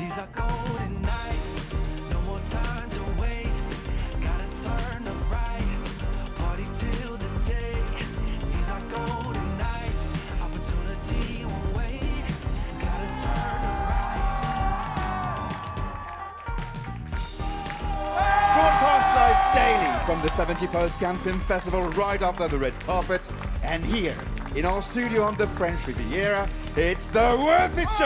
These are golden nights, no more time to waste. Gotta turn up right, party till the day. These are golden nights, opportunity won't wait. Gotta turn up right. Broadcast live daily from the 71st Cannes Film Festival right after the red carpet. And here, in our studio on the French Riviera, it's The Worth It Show!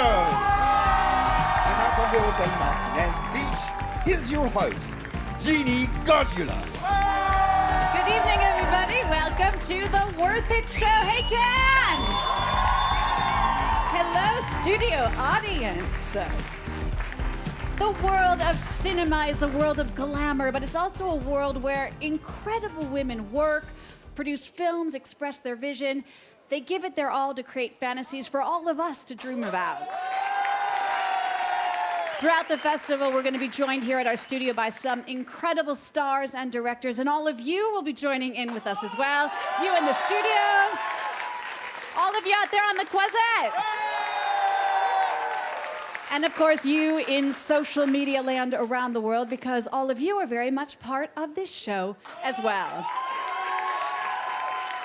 And now from the Hotel Martinez Beach, here's your host, Jeannie Gardula. Good evening, everybody. Welcome to The Worth It Show. Hey, Cannes! Hello, studio audience. The world of cinema is a world of glamour, but it's also a world where incredible women work, produce films, express their vision. They give it their all to create fantasies for all of us to dream about. Throughout the festival, we're going to be joined here at our studio by some incredible stars and directors, and all of you will be joining in with us as well. You in the studio, all of you out there on the Croisette. And of course, you in social media land around the world, because all of you are very much part of this show as well.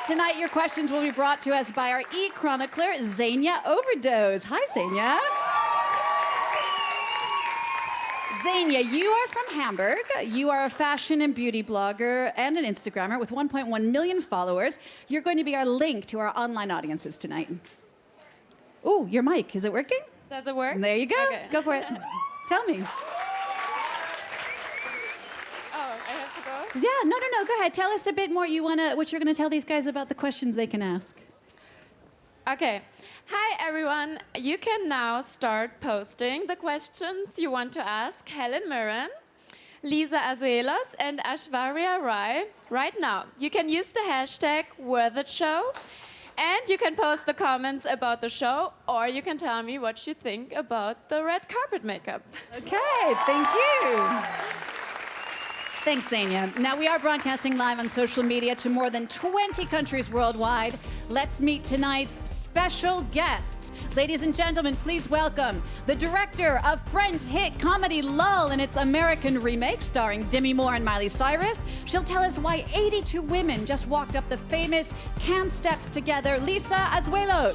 Tonight, your questions will be brought to us by our e-chronicler, Xenia Overdose. Hi, Xenia. Xenia, you are from Hamburg. You are a fashion and beauty blogger and an Instagrammer with 1.1 million followers. You're going to be our link to our online audiences tonight. Ooh, your mic, is it working? Does it work? There you go. Okay. Go for it. Tell me. Oh, I have to go? Yeah, no. Go ahead. Tell us a bit more. What you're going to tell these guys about the questions they can ask. Okay. Hi, everyone. You can now start posting the questions you want to ask Helen Mirren, Lisa Azuelos, and Aishwarya Rai right now. You can use the hashtag #WorthItShow, and you can post the comments about the show, or you can tell me what you think about the red carpet makeup. Okay, thank you. Thanks, Xenia. Now, we are broadcasting live on social media to more than 20 countries worldwide. Let's meet tonight's special guests. Ladies and gentlemen, please welcome the director of French hit comedy Lull and its American remake starring Demi Moore and Miley Cyrus. She'll tell us why 82 women just walked up the famous Cannes steps together. Lisa Azuelos.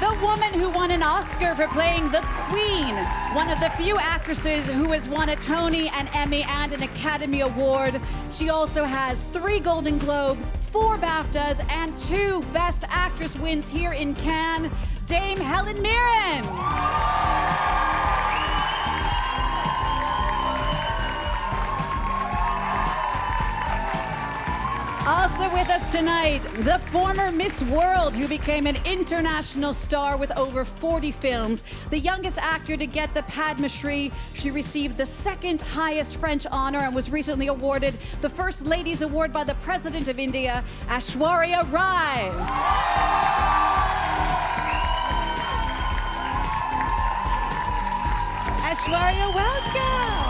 The woman who won an Oscar for playing the Queen, one of the few actresses who has won a Tony, an Emmy, and an Academy Award. She also has 3 Golden Globes, 4 BAFTAs, and 2 Best Actress wins here in Cannes, Dame Helen Mirren. Also with us tonight, the former Miss World who became an international star with over 40 films, the youngest actor to get the Padma Shri. She received the 2nd highest French honor and was recently awarded the First Lady's Award by the President of India, Aishwarya Rai. Aishwarya, welcome.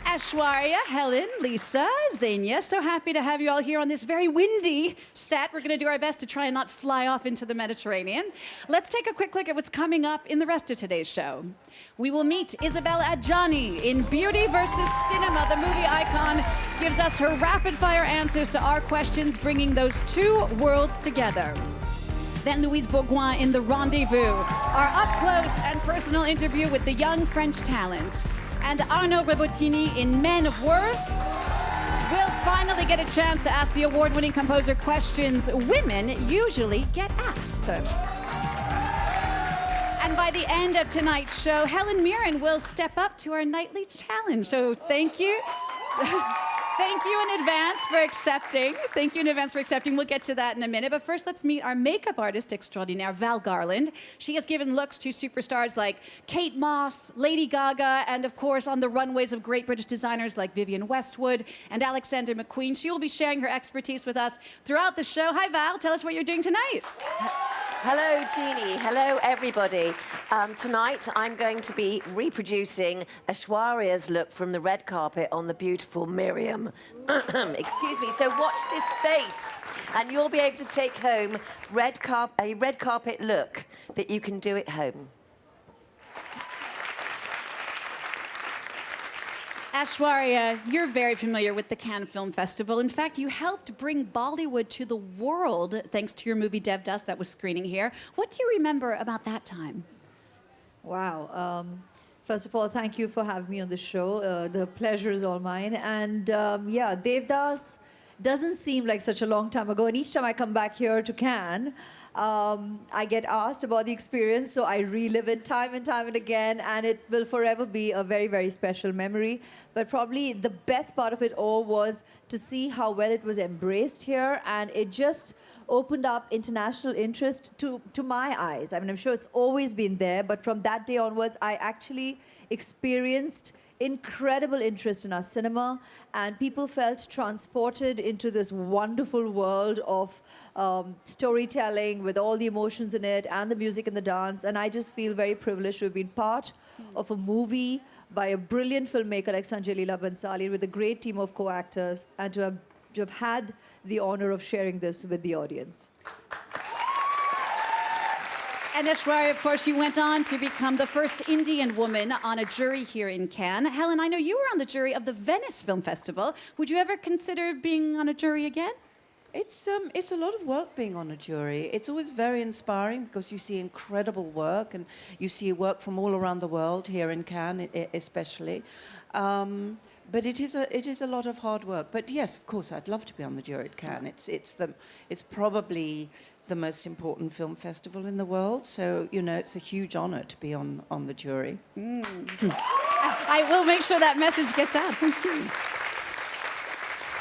Aishwarya, Helen, Lisa, Xenia, so happy to have you all here on this very windy set. We're going to do our best to try and not fly off into the Mediterranean. Let's take a quick look at what's coming up in the rest of today's show. We will meet Isabelle Adjani in Beauty versus Cinema. The movie icon gives us her rapid-fire answers to our questions, bringing those 2 worlds together. Then Louise Bourgoin in The Rendezvous, our up-close and personal interview with the young French talent. And Arnaud Rebottini in Men of Worth. We'll finally get a chance to ask the award-winning composer questions women usually get asked. And by the end of tonight's show, Helen Mirren will step up to our nightly challenge. So thank you. Thank you in advance for accepting. Thank you in advance for accepting. We'll get to that in a minute. But first, let's meet our makeup artist extraordinaire, Val Garland. She has given looks to superstars like Kate Moss, Lady Gaga, and of course, on the runways of great British designers like Vivienne Westwood and Alexander McQueen. She will be sharing her expertise with us throughout the show. Hi, Val. Tell us what you're doing tonight. Hello, Jeannie. Hello, everybody. Tonight, I'm going to be reproducing Aishwarya's look from the red carpet on the beautiful Miriam. Excuse me. So watch this space, and you'll be able to take home a red carpet look that you can do at home. Aishwarya, you're very familiar with the Cannes Film Festival. In fact, you helped bring Bollywood to the world thanks to your movie Devdas that was screening here. What do you remember about that time? Wow. First of all, thank you for having me on the show. The pleasure is all mine. And yeah, Devdas doesn't seem like such a long time ago. And each time I come back here to Cannes, I get asked about the experience, so I relive it time and time and again, and it will forever be a very, very special memory. But probably the best part of it all was to see how well it was embraced here, and it just opened up international interest to my eyes. I mean, I'm sure it's always been there, but from that day onwards, I actually experienced incredible interest in our cinema, and people felt transported into this wonderful world of storytelling with all the emotions in it and the music and the dance. And I just feel very privileged to have been part of a movie by a brilliant filmmaker like Sanjay Leela Bhansali with a great team of co-actors, and to have had the honor of sharing this with the audience. And Aishwarya, of course, you went on to become the first Indian woman on a jury here in Cannes. Helen, I know you were on the jury of the Venice Film Festival. Would you ever consider being on a jury again? It's a lot of work being on a jury. It's always very inspiring because you see incredible work, and you see work from all around the world, here in Cannes especially. But it is a lot of hard work. But yes, of course, I'd love to be on the jury at Cannes. It's probably the most important film festival in the world. So, you know, it's a huge honor to be on the jury. I will make sure that message gets out.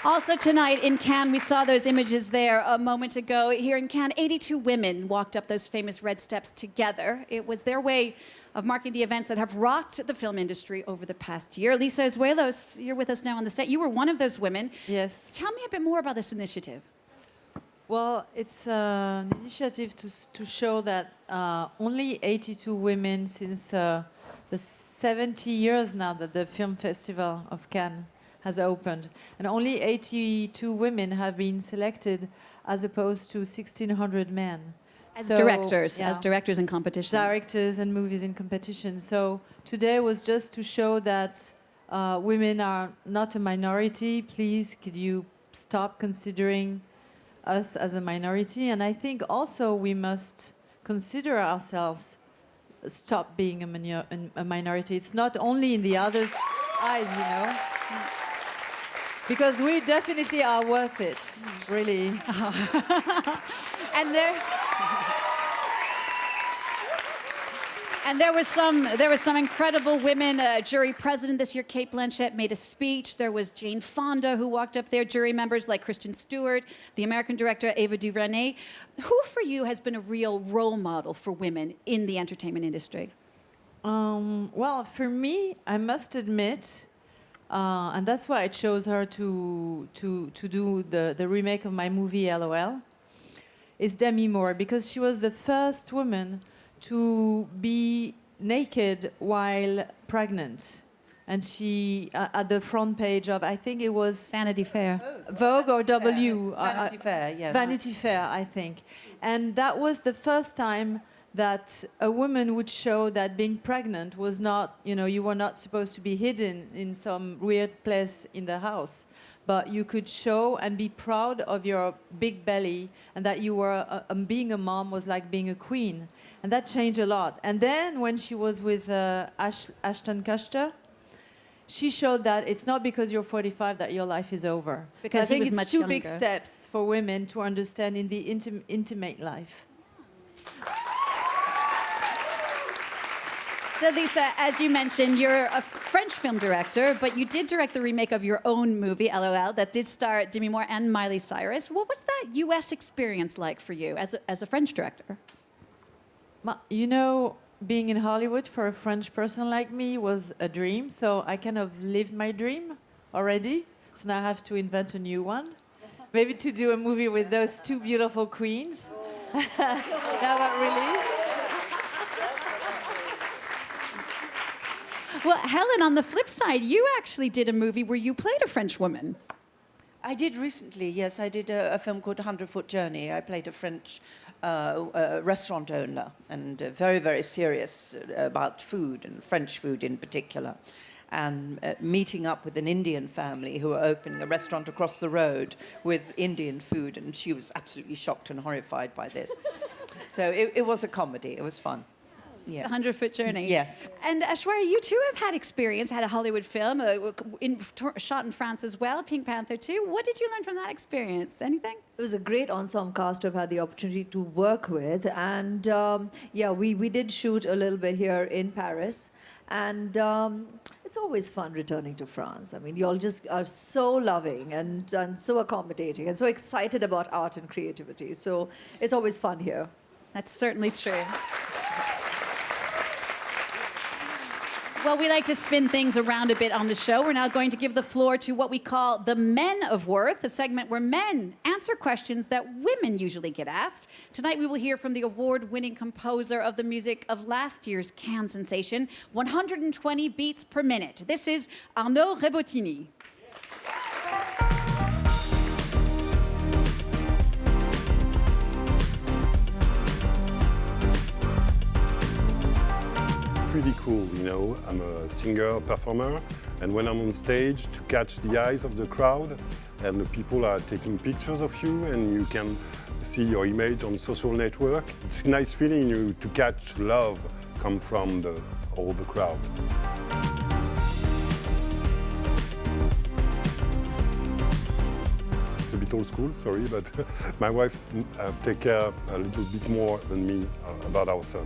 Also tonight in Cannes, we saw those images there a moment ago. Here in Cannes, 82 women walked up those famous red steps together. It was their way of marking the events that have rocked the film industry over the past year. Lisa Azuelos, you're with us now on the set. You were one of those women. Yes. Tell me a bit more about this initiative. Well, it's an initiative to show that only 82 women since the 70 years now that the Film Festival of Cannes has opened, and only 82 women have been selected as opposed to 1,600 men. As directors in competition. Directors and movies in competition. So today was just to show that women are not a minority. Please, could you stop considering us as a minority? And I think also we must consider ourselves stop being a minority. It's not only in the others' eyes, you know. Because we definitely are worth it, really. And there was some incredible women. Jury president this year, Kate Blanchett, made a speech. There was Jane Fonda, who walked up there. Jury members like Kristen Stewart, the American director Ava DuVernay. Who, for you, has been a real role model for women in the entertainment industry? Well, for me, I must admit, and that's why I chose her to do the remake of my movie LOL, is Demi Moore, because she was the first woman to be naked while pregnant. And she, at the front page of, I think it was Vanity Fair. Vogue or W. Vanity Fair, yes. Vanity Fair, I think. And that was the first time that a woman would show that being pregnant was not, you know, you were not supposed to be hidden in some weird place in the house, but you could show and be proud of your big belly, and that you were, being a mom was like being a queen. And that changed a lot. And then when she was with Ashton Kutcher, she showed that it's not because you're 45 that your life is over. Because so I he think was it's much two younger. big steps for women to understand in the intimate life. So Lisa, as you mentioned, you're a French film director, but you did direct the remake of your own movie, LOL, that did star Demi Moore and Miley Cyrus. What was that U.S. experience like for you as a French director? You know, being in Hollywood for a French person like me was a dream, so I kind of lived my dream already. So now I have to invent a new one. Maybe to do a movie with those two beautiful queens. No, but really. Well, Helen, on the flip side, you actually did a movie where you played a French woman. I did recently, yes. I did a film called 100-Foot Journey. I played a French restaurant owner and very, very serious about food and French food in particular. And meeting up with an Indian family who were opening a restaurant across the road with Indian food, and she was absolutely shocked and horrified by this. So it was a comedy. It was fun. Yeah. The 100-Foot Journey. Yes. And Aishwarya, you too have had experience, had a Hollywood film, shot in France as well, Pink Panther too. What did you learn from that experience? Anything? It was a great ensemble cast I've had the opportunity to work with. And yeah, we did shoot a little bit here in Paris. And it's always fun returning to France. I mean, you all just are so loving and so accommodating and so excited about art and creativity. So it's always fun here. That's certainly true. Well, we like to spin things around a bit on the show. We're now going to give the floor to what we call the Men of Worth, a segment where men answer questions that women usually get asked. Tonight, we will hear from the award-winning composer of the music of last year's Cannes sensation, 120 beats per minute. This is Arnaud Rebottini. Pretty cool, you know. I'm a singer, performer, and when I'm on stage, to catch the eyes of the crowd, and the people are taking pictures of you, and you can see your image on social network. It's a nice feeling to catch love come from all the crowd. It's a bit old school, sorry, but my wife takes care a little bit more than me about our son.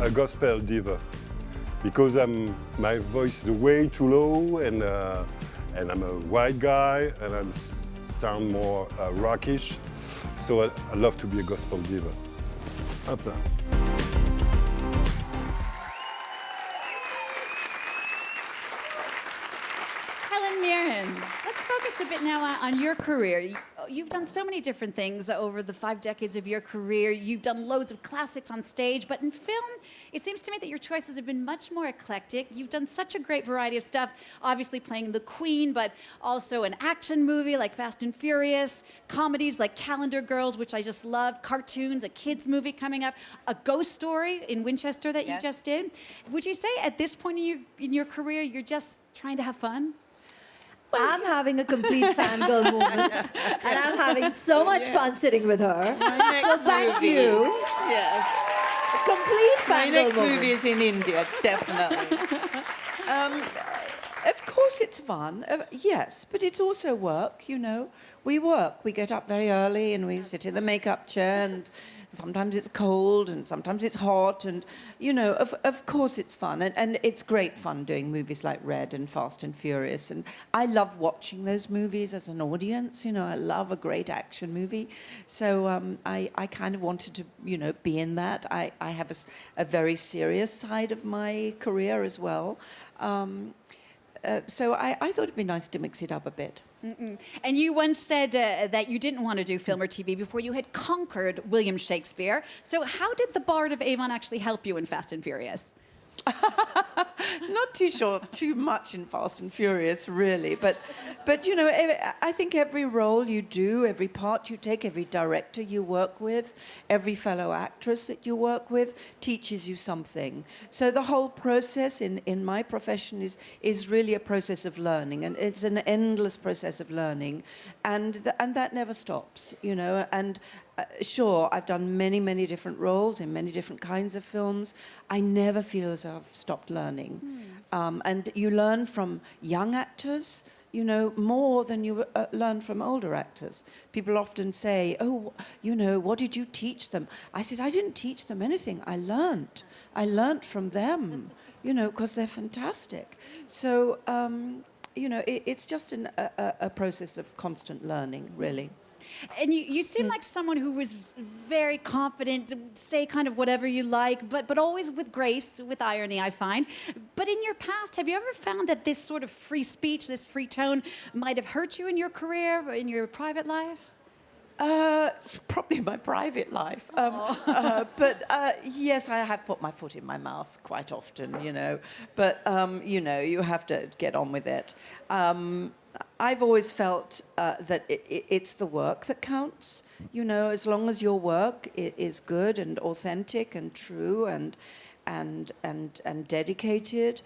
A gospel diva, because my voice is way too low, and I'm a white guy, and I sound more rockish, so I love to be a gospel diva. Hop là. Helen Mirren, let's focus a bit now on your career. You've done so many different things over the 5 decades of your career. You've done loads of classics on stage, but in film, it seems to me that your choices have been much more eclectic. You've done such a great variety of stuff, obviously playing the Queen, but also an action movie like Fast and Furious, comedies like Calendar Girls, which I just love, cartoons, a kids movie coming up, a ghost story in Winchester that you just did. Would you say at this point in your career, you're just trying to have fun? I'm having a complete fangirl moment, and I'm having so much fun sitting with her. So thank you. Yes. Complete My fangirl next moment. movie is in India, definitely. Of course it's fun, yes, but it's also work, you know. We work. We get up very early and we sit in the makeup chair, and sometimes it's cold and sometimes it's hot, and, you know, of course it's fun. And it's great fun doing movies like Red and Fast and Furious. And I love watching those movies as an audience, you know. I love a great action movie. So I kind of wanted to, you know, be in that. I have a very serious side of my career as well. So I thought it'd be nice to mix it up a bit. And you once said that you didn't want to do film or TV before you had conquered William Shakespeare. So how did the Bard of Avon actually help you in Fast and Furious? Not too sure, too much in Fast and Furious, really. But you know, I think every role you do, every part you take, every director you work with, every fellow actress that you work with teaches you something. So the whole process in my profession is really a process of learning, and it's an endless process of learning, and that never stops, you know. And sure, I've done many, many different roles in many different kinds of films. I never feel as though I've stopped learning. And you learn from young actors, you know, more than you learn from older actors. People often say, oh, you know, what did you teach them? I said, I didn't teach them anything. I learned from them, you know, because they're fantastic. So, you know, it's just a process of constant learning, really. And you seem like someone who was very confident, to say kind of whatever you like, but always with grace, with irony, I find. But in your past, have you ever found that this sort of free speech, this free tone, might have hurt you in your career, or in your private life? Probably my private life. But yes, I have put my foot in my mouth quite often, you know. But, you know, you have to get on with it. I've always felt that it's the work that counts. You know, as long as your work is good and authentic and true and dedicated,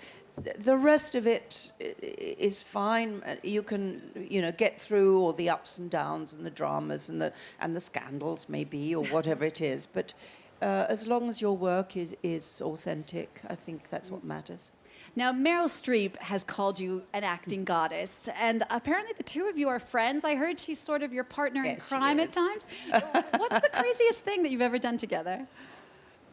the rest of it is fine. You can, you know, get through all the ups and downs and the dramas and the scandals, maybe, or whatever it is. But as long as your work is authentic, I think that's what matters. Now, Meryl Streep has called you an acting goddess, and apparently the two of you are friends. I heard she's sort of your partner in Yes, she crime at is. times. What's the craziest thing that you've ever done together?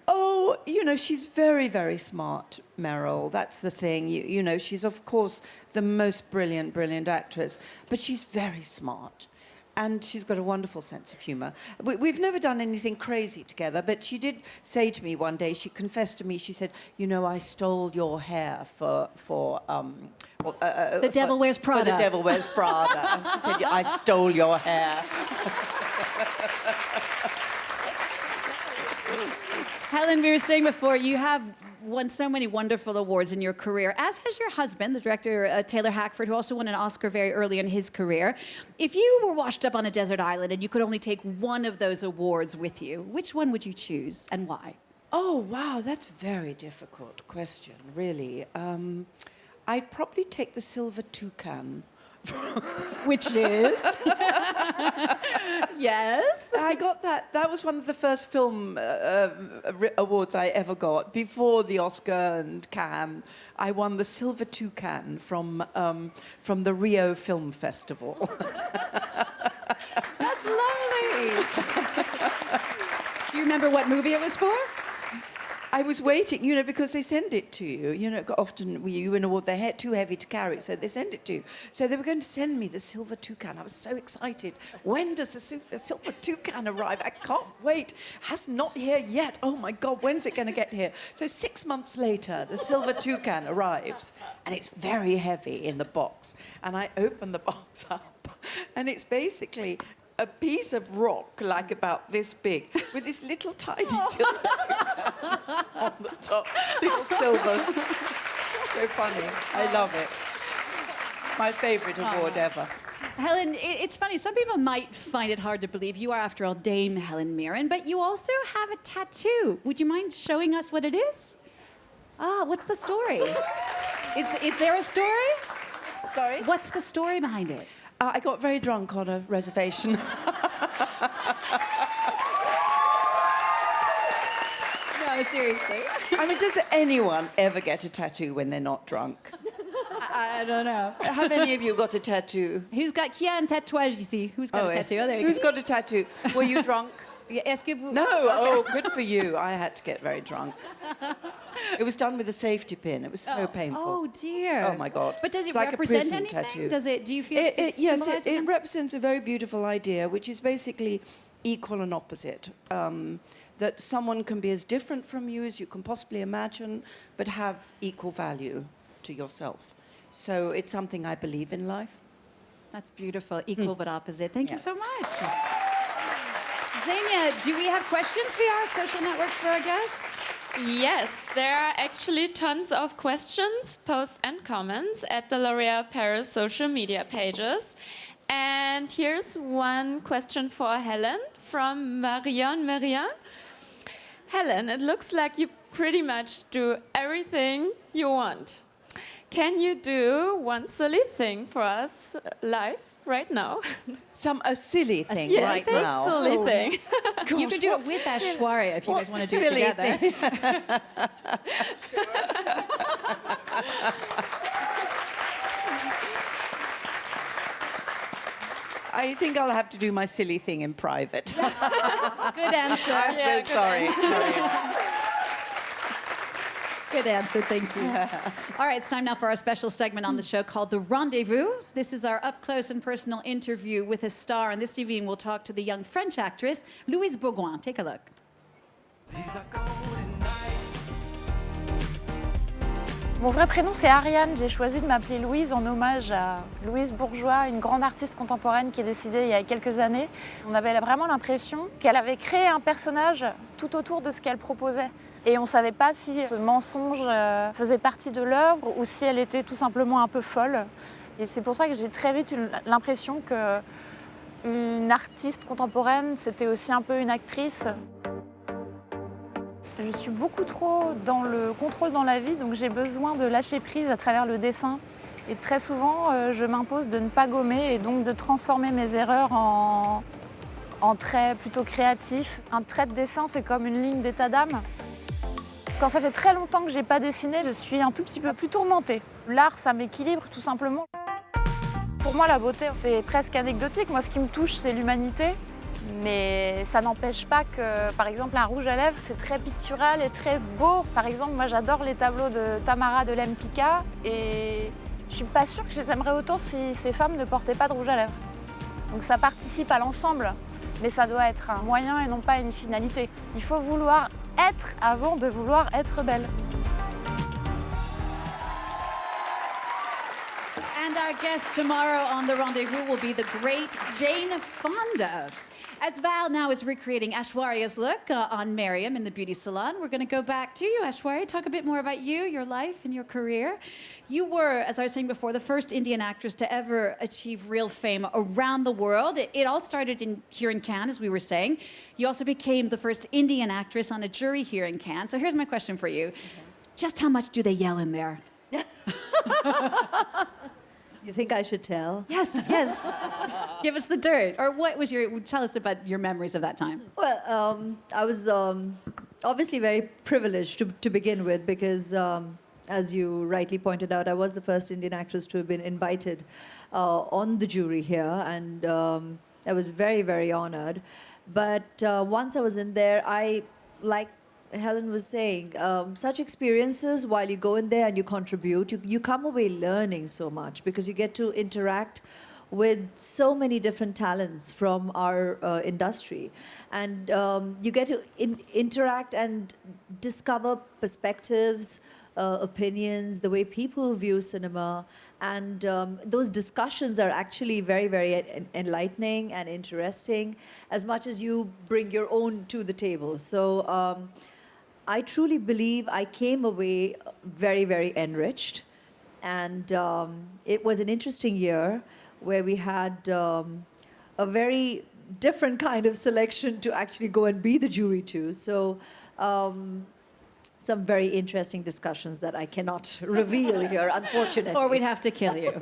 Oh, you know, she's very, very smart, Meryl. That's the thing. You know, she's, of course, the most brilliant actress, but she's very smart. And she's got a wonderful sense of humour. We've never done anything crazy together, but she did say to me one day, she confessed to me, she said, you know, I stole your hair for The Devil Wears Prada. For The Devil Wears Prada. She said, I stole your hair. Helen, we were saying before, you have won so many wonderful awards in your career, as has your husband, the director Taylor Hackford, who also won an Oscar very early in his career. If you were washed up on a desert island and you could only take one of those awards with you, which one would you choose and why? Oh, wow, that's a very difficult question, really. I'd probably take the Silver Toucan. Which is? Yes. I got that. That was one of the first film awards I ever got. Before the Oscar and Cannes, I won the Silver Toucan from the Rio Film Festival. That's lovely. Do you remember what movie it was for? I was waiting, you know, because they send it to you. You know, often you win an award, they're too heavy to carry, so they send it to you. So they were going to send me the Silver Toucan. I was so excited. When does the Silver Toucan arrive? I can't wait. Has not here yet. Oh my God, when's it going to get here? So 6 months later, the Silver Toucan arrives, and it's very heavy in the box. And I open the box up, and it's basically a piece of rock, like about this big, with this little tiny silver toucan on the top. Little silver. So funny. I love it. My favourite award ever. Helen, it's funny. Some people might find it hard to believe you are, after all, Dame Helen Mirren, but you also have a tattoo. Would you mind showing us what it is? What's the story? Is there a story? Sorry? What's the story behind it? I got very drunk on a reservation. No, seriously. I mean, does anyone ever get a tattoo when they're not drunk? I don't know. Have any of you got a tattoo? Qui a un tatouage ici? Who's got a tattoo? Oh, there you Who's go. got a tattoo? Were you drunk? Est-ce que vous... No. Oh, good for you. I had to get very drunk. It was done with a safety pin. It was so painful. Oh, dear. Oh, my God. But does it It's like a represent prison anything? tattoo. Does it? Do you feel Yes, symbolizes it something? represents a very beautiful idea, which is basically equal and opposite. That someone can be as different from you as you can possibly imagine, but have equal value to yourself. So it's something I believe in life. That's beautiful. Equal but opposite. Thank you Yes. so much. Xenia, do we have questions via our social networks for our guests? Yes, there are actually tons of questions, posts, and comments at the L'Oréal Paris social media pages. And here's one question for Helen from Marion Merian. Helen, it looks like you pretty much do everything you want. Can you do one silly thing for us live right now? A silly thing Yes, right a now. silly thing. You can do it with Aishwarya if you guys want to do it silly together. thing? I think I'll have to do my silly thing in private. Good answer. I'm so sorry. Good answer, thank you. All right, it's time now for our special segment on the show called The Rendezvous. This is our up-close and personal interview with a star, and this evening we'll talk to the young French actress, Louise Bourgoin. Take a look. These are golden nights. Mon vrai prénom c'est Ariane, j'ai choisi de m'appeler Louise en hommage à Louise Bourgeois, une grande artiste contemporaine qui est décédée il y a quelques années. On avait vraiment l'impression qu'elle avait créé un personnage tout autour de ce qu'elle proposait. Et on ne savait pas si ce mensonge faisait partie de l'œuvre ou si elle était tout simplement un peu folle. Et c'est pour ça que j'ai très vite eu l'impression qu'une artiste contemporaine, c'était aussi un peu une actrice. Je suis beaucoup trop dans le contrôle dans la vie, donc j'ai besoin de lâcher prise à travers le dessin. Et très souvent, je m'impose de ne pas gommer et donc de transformer mes erreurs en traits plutôt créatifs. Un trait de dessin, c'est comme une ligne d'état d'âme. Quand ça fait très longtemps que je n'ai pas dessiné, je suis un tout petit peu plus tourmentée. L'art, ça m'équilibre tout simplement. Pour moi, la beauté, c'est presque anecdotique. Moi, ce qui me touche, c'est l'humanité. Mais ça n'empêche pas que, par exemple, un rouge à lèvres, c'est très pictural et très beau. Par exemple, moi, j'adore les tableaux de Tamara de Lempicka et je suis pas sûre que je les aimerais autant si ces femmes ne portaient pas de rouge à lèvres. Donc ça participe à l'ensemble, mais ça doit être un moyen et non pas une finalité. Il faut vouloir être avant de vouloir être belle. And our guest tomorrow on the Rendezvous will be the great Jane Fonda. As Val now is recreating Aishwarya's look on Miriam in the beauty salon, we're going to go back to you, Aishwarya. Talk a bit more about you, your life, and your career. You were, as I was saying before, the first Indian actress to ever achieve real fame around the world. It all started here in Cannes, as we were saying. You also became the first Indian actress on a jury here in Cannes. So here's my question for you. Just how much do they yell in there? You think I should tell? Yes, yes. Give us the dirt. Or tell us about your memories of that time. Well, I was obviously very privileged to begin with because, as you rightly pointed out, I was the first Indian actress to have been invited on the jury here, and I was very, very honored. But once I was in there, like Helen was saying, such experiences, while you go in there and you contribute, you come away learning so much because you get to interact with so many different talents from our industry. And you get to interact and discover perspectives, opinions, the way people view cinema. And those discussions are actually very, very enlightening and interesting, as much as you bring your own to the table. So I truly believe I came away very, very enriched. And it was an interesting year where we had a very different kind of selection to actually go and be the jury to. So some very interesting discussions that I cannot reveal here, unfortunately. Or we'd have to kill you.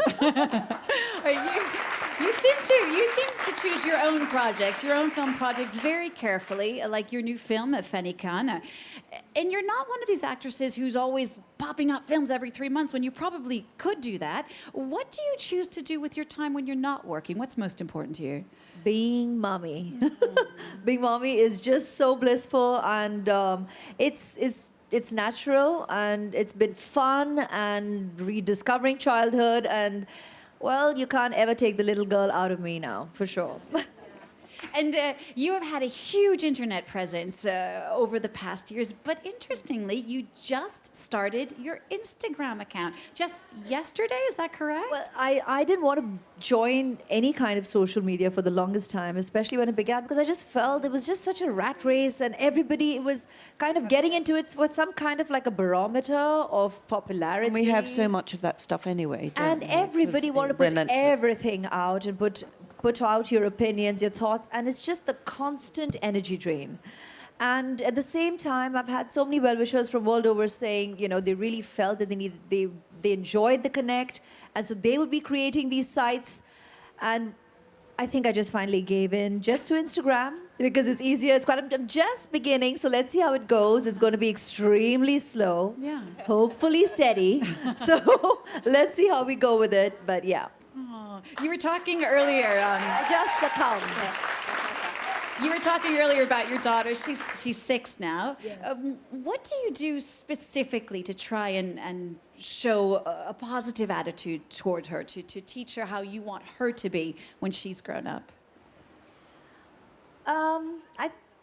You seem to choose your own projects, your own film projects very carefully, like your new film, Fanny Khan. And you're not one of these actresses who's always popping out films every 3 months when you probably could do that. What do you choose to do with your time when you're not working? What's most important to you? Being mommy. Being mommy is just so blissful, and it's natural, and it's been fun, and rediscovering childhood, and well, you can't ever take the little girl out of me now, for sure. And you have had a huge internet presence over the past years, but interestingly, you just started your Instagram account just yesterday, is that correct? Well, I didn't want to join any kind of social media for the longest time, especially when it began, because I just felt it was just such a rat race, and everybody was kind of getting into it with some kind of like a barometer of popularity. And we have so much of that stuff anyway, don't and we? everybody Sort of wanted to put relentless. everything out and put out your opinions, your thoughts, and it's just the constant energy drain. And at the same time, I've had so many well-wishers from world over saying, you know, they really felt that they enjoyed the connect, and so they would be creating these sites. And I think I just finally gave in just to Instagram because it's easier. I'm just beginning, so let's see how it goes. It's going to be extremely slow, Yeah. hopefully steady. So let's see how we go with it. But yeah. You were talking earlier. I just succumbed. You were talking earlier about your daughter. She's 6 now. Yes. What do you do specifically to try and show a positive attitude toward her, to teach her how you want her to be when she's grown up?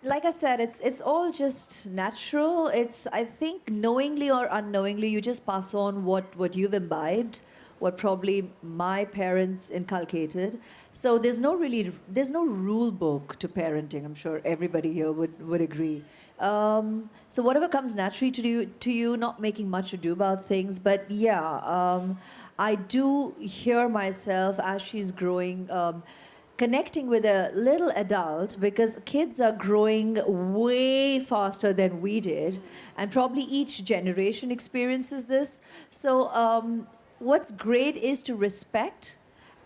like I said, it's all just natural. It's, I think, knowingly or unknowingly, you just pass on what you've imbibed, what probably my parents inculcated. So there's no rule book to parenting. I'm sure everybody here would agree. So whatever comes naturally to you, not making much ado about things. But yeah, I do hear myself as she's growing. Connecting with a little adult, because kids are growing way faster than we did, and probably each generation experiences this. So what's great is to respect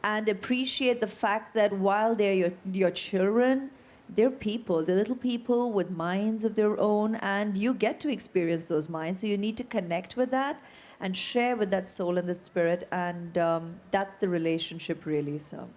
and appreciate the fact that while they're your children, they're people, they're little people with minds of their own, and you get to experience those minds. So you need to connect with that and share with that soul and the spirit, and that's the relationship, really. So.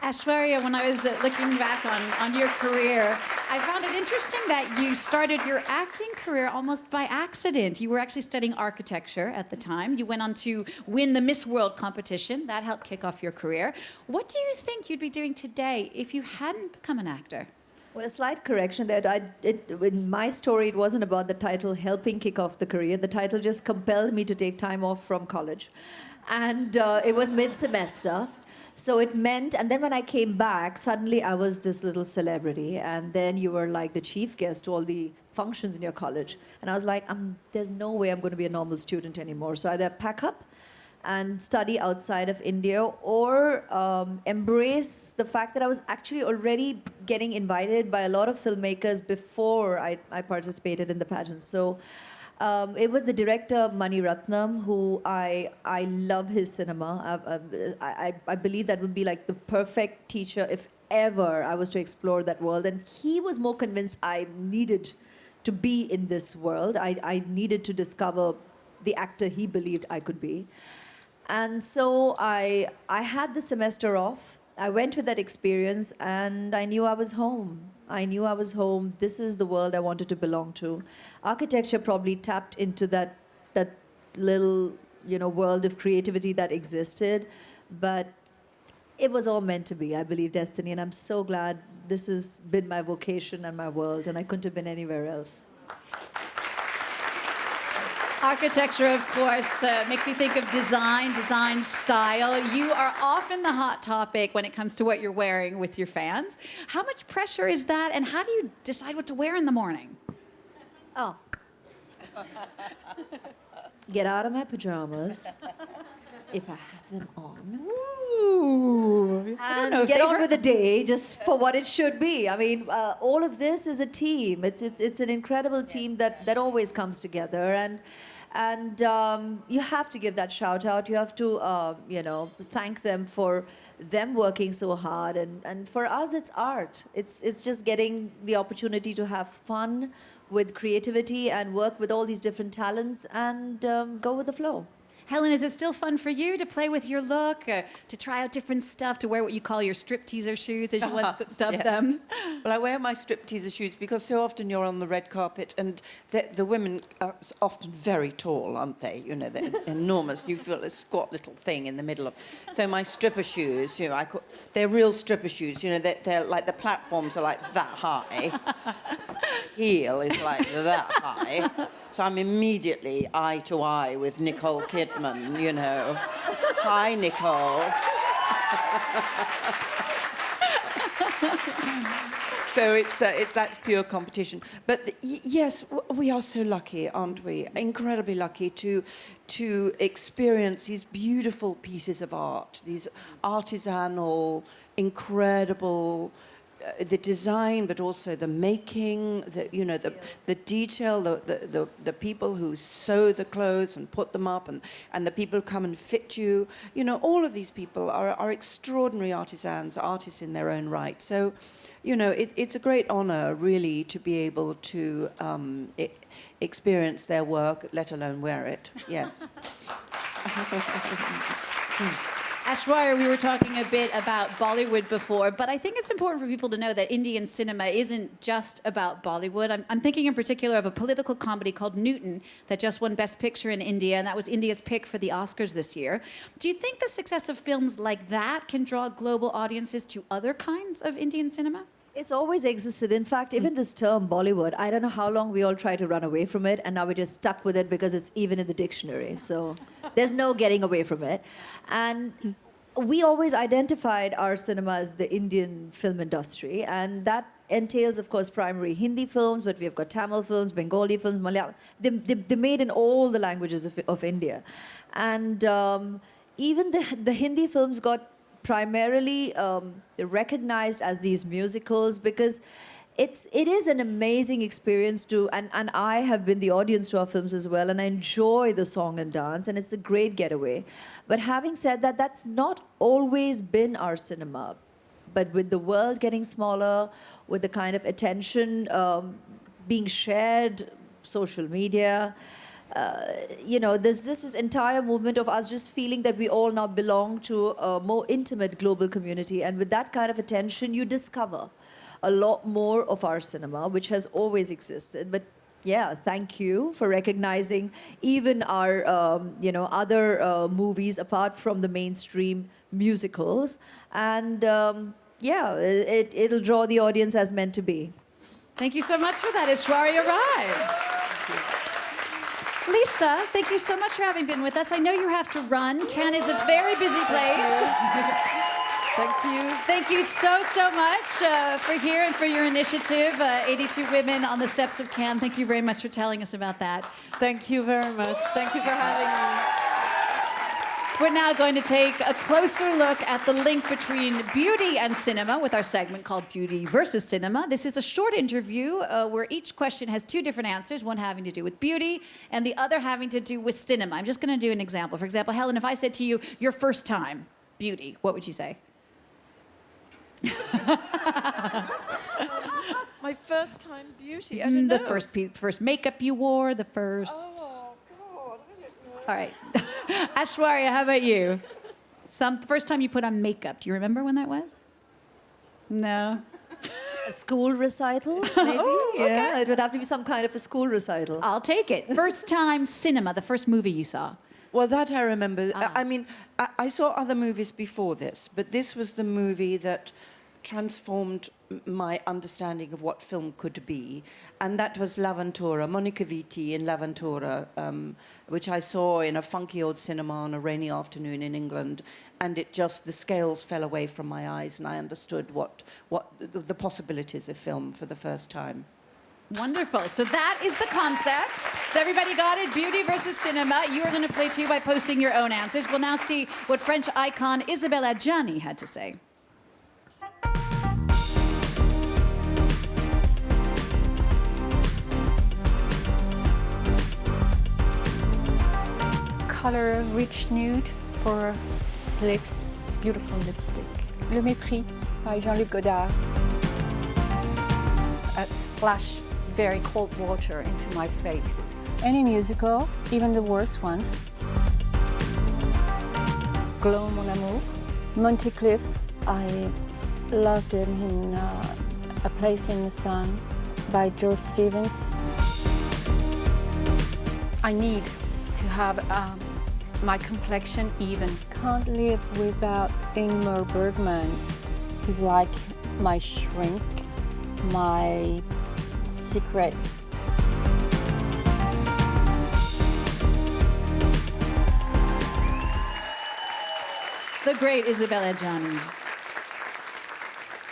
Aishwarya, when I was looking back on your career, I found it interesting that you started your acting career almost by accident. You were actually studying architecture at the time. You went on to win the Miss World competition. That helped kick off your career. What do you think you'd be doing today if you hadn't become an actor? Well, a slight correction that in my story, it wasn't about the title helping kick off the career. The title just compelled me to take time off from college. And it was mid-semester. So it meant, and then when I came back, suddenly I was this little celebrity, and then you were like the chief guest to all the functions in your college. And I was like, there's no way I'm going to be a normal student anymore. So either pack up and study outside of India, or embrace the fact that I was actually already getting invited by a lot of filmmakers before I participated in the pageant. So it was the director Mani Ratnam, who I love his cinema. I believe that would be like the perfect teacher if ever I was to explore that world. And he was more convinced I needed to be in this world. I needed to discover the actor he believed I could be. And so I had the semester off. I went with that experience, and I knew I was home. I knew I was home. This is the world I wanted to belong to. Architecture probably tapped into that little, world of creativity that existed, but it was all meant to be, I believe, destiny, and I'm so glad this has been my vocation and my world, and I couldn't have been anywhere else. Architecture, of course, makes you think of design style. You are often the hot topic when it comes to what you're wearing with your fans. How much pressure is that, and how do you decide what to wear in the morning? Oh. Get out of my pajamas, if I have them on. Ooh. And get on with the day, just for what it should be. I mean, all of this is a team. It's an incredible team that always comes together, and you have to give that shout out. You have to thank them for them working so hard, and for us it's art. It's just getting the opportunity to have fun with creativity and work with all these different talents and go with the flow. Helen, is it still fun for you to play with your look, to try out different stuff, to wear what you call your strip-teaser shoes, as you once dubbed them? Well, I wear my strip-teaser shoes because so often you're on the red carpet, and the women are often very tall, aren't they? They're enormous. You feel a squat little thing in the middle of. So my stripper shoes, they're real stripper shoes. They're like, the platforms are like that high. Heel is like that high. So I'm immediately eye to eye with Nicole Kidman, Hi, Nicole. So that's pure competition. But yes, we are so lucky, aren't we? Incredibly lucky to experience these beautiful pieces of art, these artisanal, incredible. The design, but also the making, the detail, the people who sew the clothes and put them up, and the people who come and fit you. All of these people are extraordinary artisans, artists in their own right. So, it's a great honor, really, to be able to experience their work, let alone wear it. Yes. Aishwarya, we were talking a bit about Bollywood before, but I think it's important for people to know that Indian cinema isn't just about Bollywood. I'm thinking in particular of a political comedy called Newton that just won Best Picture in India, and that was India's pick for the Oscars this year. Do you think the success of films like that can draw global audiences to other kinds of Indian cinema? It's always existed. In fact, even this term Bollywood, I don't know how long we all try to run away from it, and now we're just stuck with it because it's even in the dictionary. So there's no getting away from it. And we always identified our cinema as the Indian film industry, and that entails, of course, primary Hindi films, but we've got Tamil films, Bengali films, Malayalam. They're made in all the languages of India. And even the Hindi films got primarily recognized as these musicals because it is an amazing experience to, and I have been the audience to our films as well, and I enjoy the song and dance, and it's a great getaway. But having said that, that's not always been our cinema. But with the world getting smaller, with the kind of attention being shared, social media, there's this entire movement of us just feeling that we all now belong to a more intimate global community. And with that kind of attention, you discover a lot more of our cinema, which has always existed. But yeah, thank you for recognizing even our, other movies apart from the mainstream musicals. And it'll draw the audience as meant to be. Thank you so much for that, Aishwarya Rai. Lisa, thank you so much for having been with us. I know you have to run. Cannes is a very busy place. Thank you. Thank you so much for here and for your initiative, 82 Women on the Steps of Cannes. Thank you very much for telling us about that. Thank you very much. Thank you for having me. We're now going to take a closer look at the link between beauty and cinema with our segment called Beauty versus Cinema. This is a short interview where each question has two different answers, one having to do with beauty and the other having to do with cinema. I'm just going to do an example. For example, Helen, if I said to you, your first time beauty, what would you say? My first time beauty, I don't know. The first makeup you wore, the first... Oh, God, I don't know. All right. Aishwarya, how about you? The first time you put on makeup, do you remember when that was? No. A school recital, maybe? Oh, okay. Yeah, it would have to be some kind of a school recital. I'll take it. First time cinema, the first movie you saw. Well, that I remember. I mean, I saw other movies before this, but this was the movie that transformed my understanding of what film could be, and that was L'Avventura, Monica Vitti in L'Avventura, which I saw in a funky old cinema on a rainy afternoon in England, and the scales fell away from my eyes, and I understood what the possibilities of film for the first time. Wonderful. So that is the concept. So everybody got it? Beauty versus cinema. You are going to play too by posting your own answers. We'll now see what French icon Isabelle Adjani had to say. Color rich nude for lips. It's beautiful lipstick. Le Mépris by Jean-Luc Godard. Splash very cold water into my face. Any musical, even the worst ones. Glow Mon Amour. Monticliff, I loved him in A Place in the Sun by George Stevens. I need to have my complexion even. Can't live without Ingmar Bergman. He's like my shrink, my secret. The great Isabelle Adjani.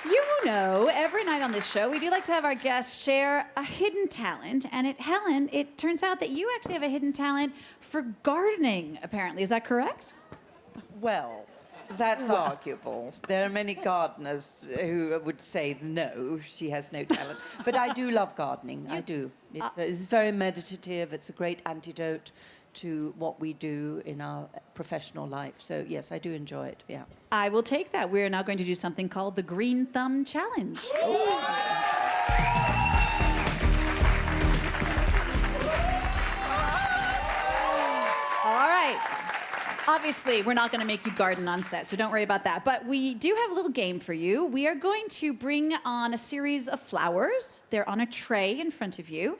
You know, every night on this show, we do like to have our guests share a hidden talent. And Helen, it turns out that you actually have a hidden talent for gardening, apparently. Is that correct? Well, that's arguable. There are many gardeners who would say, no, she has no talent. But I do love gardening, I do. It's very meditative, it's a great antidote to what we do in our professional life. So yes, I do enjoy it, yeah. I will take that. We're now going to do something called the Green Thumb Challenge. All right. Obviously, we're not going to make you garden on set, so don't worry about that. But we do have a little game for you. We are going to bring on a series of flowers. They're on a tray in front of you.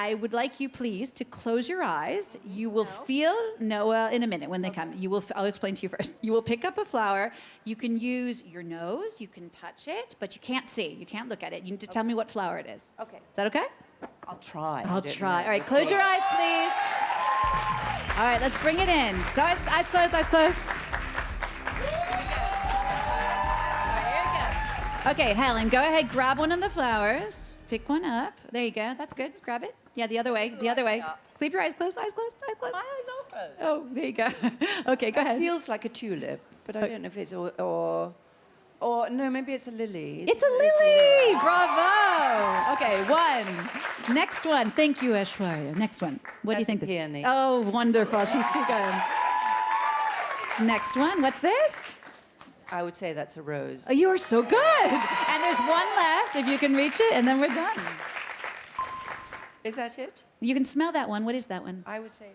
I would like you, please, to close your eyes. You will feel, in a minute when they come. I'll explain to you first. You will pick up a flower. You can use your nose. You can touch it, but you can't see. You can't look at it. You need to tell me what flower it is. Okay. Is that okay? I'll try. I'll try. All right, close your eyes, please. All right, let's bring it in. Guys, eyes closed, eyes closed. Okay, Helen, go ahead, grab one of the flowers. Pick one up. There you go. That's good. Grab it. Yeah, the other way. The other way. Keep your eyes closed. Eyes closed. Eyes closed. My eyes open. Oh, there you go. Okay, go It ahead. feels like a tulip, but I don't know if it's or no, maybe it's a lily. It's a lily. Bravo. Okay, one. Next one. Thank you, Aishwarya. Next one. What do you think? That's a peony. Oh, wonderful. She's too good. Next one. What's this? I would say that's a rose. Oh, you are so good. And there's one left if you can reach it, and then we're done. Is that it? You can smell that one. What is that one? I would say,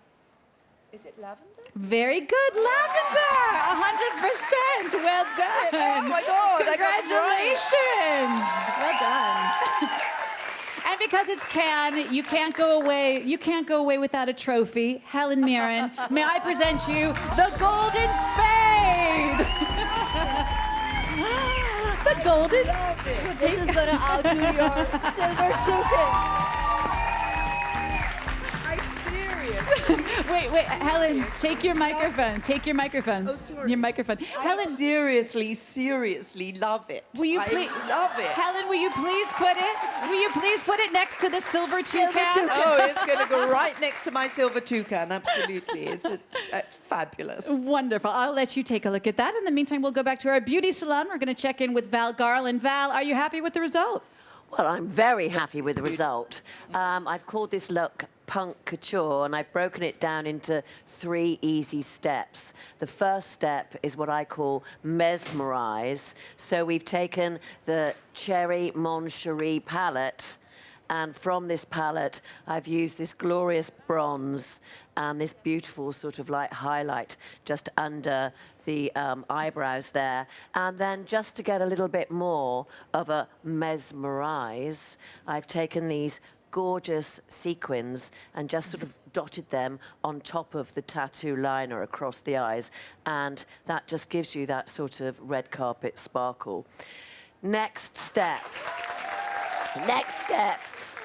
is it lavender? Very good. Lavender. 100%. Well done. Oh my God, I got it Congratulations. Well done. And because it's Cannes, you can't go away. You can't go away without a trophy. Helen Mirren, may I present you the Golden Spade. The Golden Spade. This is going to outdo your silver toucan. Wait, Helen, take your microphone. Take your microphone. Oh, sorry. Your microphone. Helen, seriously love it. will you please? love it. Helen, will you please put it? Will you please put it next to the silver toucan? Oh, it's going to go right next to my silver toucan. Absolutely, it's fabulous. Wonderful. I'll let you take a look at that. In the meantime, we'll go back to our beauty salon. We're going to check in with Val Garland. Val, are you happy with the result? Well, I'm very happy with the result. I've called this look punk couture, and I've broken it down into 3 easy steps. The first step is what I call mesmerize. So we've taken the Cherry Mon Cherie palette, and from this palette, I've used this glorious bronze and this beautiful sort of like highlight just under the eyebrows there. And then just to get a little bit more of a mesmerize, I've taken these gorgeous sequins and just sort of dotted them on top of the tattoo liner across the eyes. And that just gives you that sort of red carpet sparkle. Next step,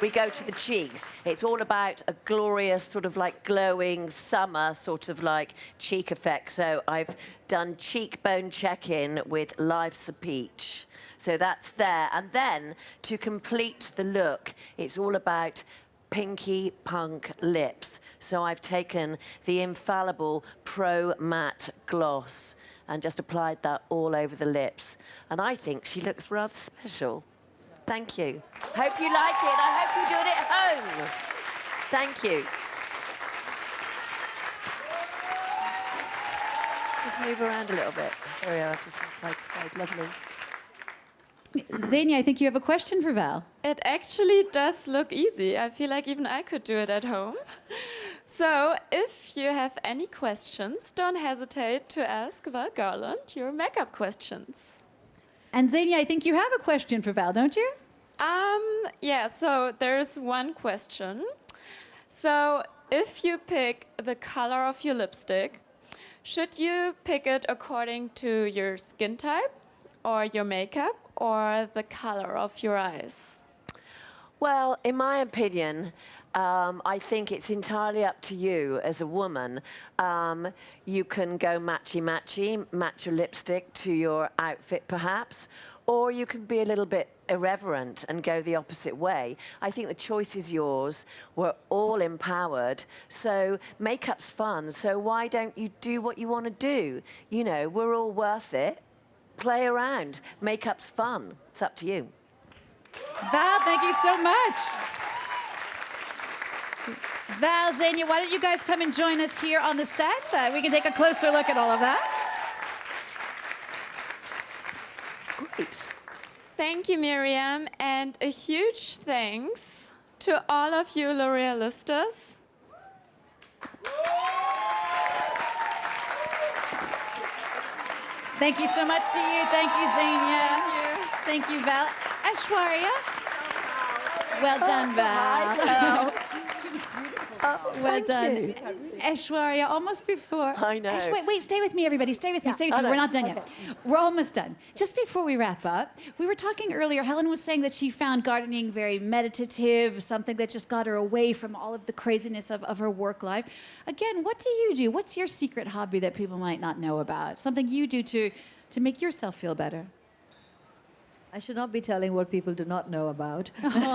we go to the cheeks. It's all about a glorious sort of like glowing summer sort of like cheek effect. So I've done cheekbone check-in with Life's a Peach. So that's there. And then to complete the look, it's all about pinky punk lips. So I've taken the infallible Pro Matte Gloss and just applied that all over the lips. And I think she looks rather special. Thank you. Hope you like it. I hope you do it at home. Thank you. Just move around a little bit. There we are, just from side to side. Lovely. Xenia, I think you have a question for Val. It actually does look easy. I feel like even I could do it at home. So if you have any questions, don't hesitate to ask Val Garland your makeup questions. And Xenia, I think you have a question for Val, don't you? Yeah, so there's one question. So if you pick the color of your lipstick, should you pick it according to your skin type or your makeup or the color of your eyes? Well, in my opinion, I think it's entirely up to you as a woman. You can go matchy-matchy, match your lipstick to your outfit perhaps, or you can be a little bit irreverent and go the opposite way. I think the choice is yours. We're all empowered. So makeup's fun, so why don't you do what you want to do? You know, we're all worth it. Play around. Makeup's fun. It's up to you. Val, thank you so much. Val, Xenia, why don't you guys come and join us here on the set? We can take a closer look at all of that. Great. Thank you, Miriam, and a huge thanks to all of you L'Orealistas. Thank you so much to you. Thank you, Xenia. Thank you, Val. Aishwarya. Well done, Val. Well done. Aishwarya, almost before. I know. Wait, stay with me, everybody. Stay with me. Stay with me. know. We're not done yet. We're almost done. Just before we wrap up, we were talking earlier. Helen was saying that she found gardening very meditative, something that just got her away from all of the craziness of her work life. Again, what do you do? What's your secret hobby that people might not know about? Something you do to make yourself feel better? I should not be telling what people do not know about. Go ahead.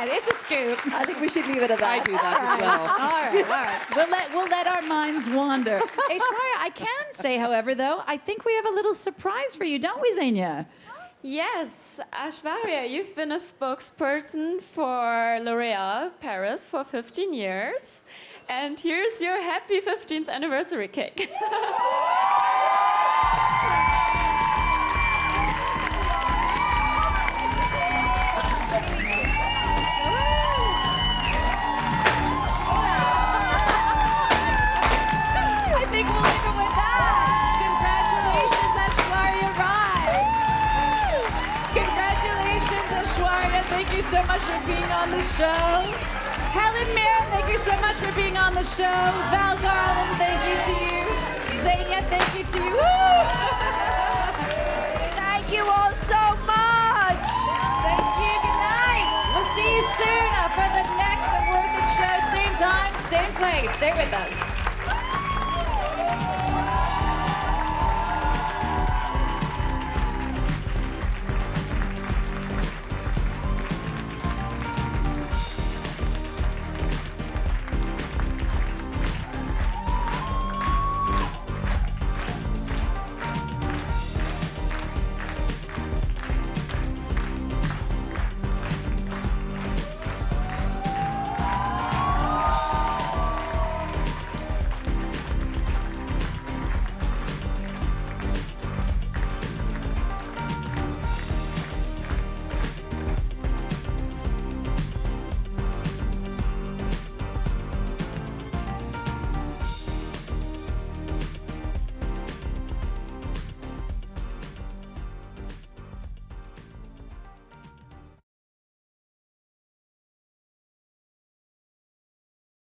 It's a scoop. I think we should leave it at that. I do that as well. All right. We'll let our minds wander. Aishwarya, I can say, however, though, I think we have a little surprise for you, don't we, Xenia? Yes, Aishwarya, you've been a spokesperson for L'Oréal Paris for 15 years. And here's your happy 15th anniversary cake. I think we'll leave it with that. Congratulations, Aishwarya Rai. Congratulations, Aishwarya. Thank you so much for being on the show. Helen Mirren, thank you so much for being on the show. Val Garland, thank you to you. Xenia, thank you to you. Woo! Thank you all so much. Thank you. Good night. We'll see you soon for the next Worth It show. Same time, same place. Stay with us.